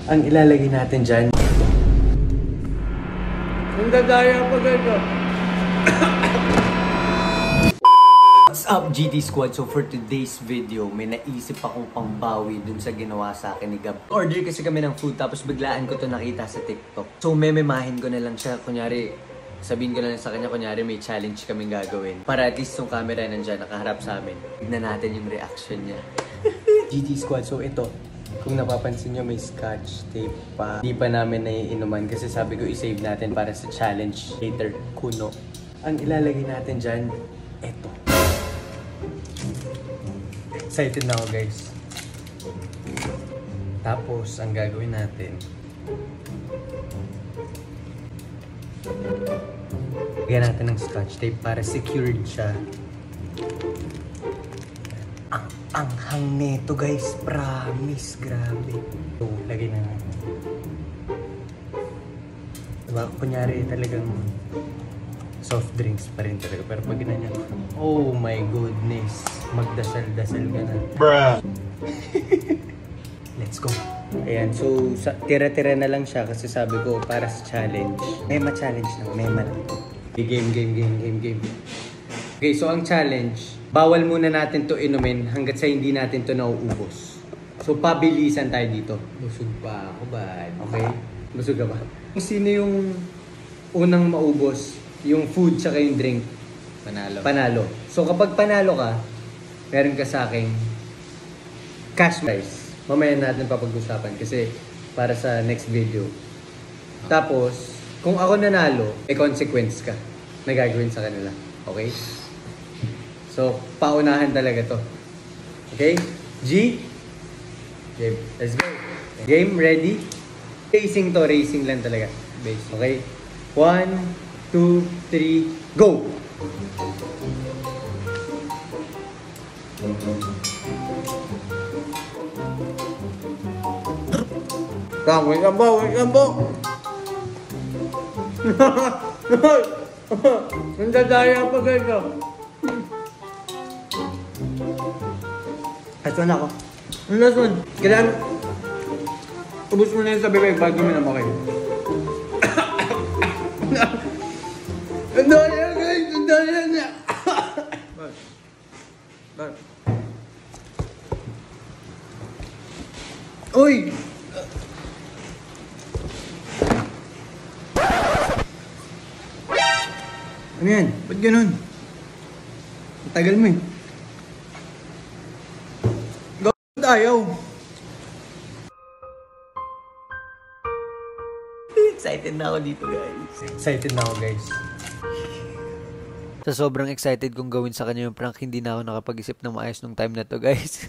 Ang ilalagay natin dyan. Ang dadaya pa ganito. What's up, GT Squad? So for today's video, may naisip akong pangbawi dun sa ginawa sa akin ni Gab. Order kasi kami ng food tapos biglaan ko to nakita sa TikTok. So mememahin ko na lang siya. Kunyari, sabihin ko na lang sa kanya, kunyari may challenge kaming gagawin. Para at least yung camera nandyan, nakaharap sa amin. Tignan natin yung reaction niya. GT Squad, so ito. Kung napapansin nyo, may scotch tape pa. Di pa namin naiinuman kasi sabi ko i-save natin para sa challenge later. Kuno. Ang ilalagay natin dyan, ito. Excited na ako, guys. Tapos, ang gagawin natin, lagyan natin ng scotch tape para secured siya. Ang anghang neto, guys. Promise. Grabe. So, lagay na natin. Diba? Kunyari talagang soft drinks pa rin talaga. Pero pag ganyan, oh my goodness. Magdasal-dasal ka na. Bruh! Let's go. Ayan, so tira-tira na lang siya kasi sabi ko para sa challenge. Mema challenge lang, mema lang. Game. Okay, so ang challenge, bawal muna natin to inumin hanggat sa hindi natin to nauubos. So pabilisan tayo dito. Busog pa ako ba? Okay? Busog ka ba? Kung sino yung unang maubos, yung food tsaka yung drink, panalo. So kapag panalo ka, meron ka sa akin cash prize. Mamaya natin papag-usapan kasi para sa next video. Tapos, kung ako nanalo, may consequence ka na gagawin sa kanila. Okay? So, paunahan talaga to. Okay? G? Game. Let's go. Game, ready? Racing to. Racing lang talaga. Base. Okay? 1, 2, 3, go! Wait lang po. Ang dadaya pa ganito. Ito na ako. Ang last one. Kailangan, ubus mo na yung sabi ko, bago mo na makay. Ang daya guys! Ang daya niya! Bak. Uy! Ano yan? Ba't ganun? Ang tagal mo eh. Gawin ayaw. Excited na ako dito, guys. Excited na ako, guys. Sa sobrang excited kong gawin sa kanya yung prank, hindi na ako nakapag-isip ng maayos nung time na to, guys.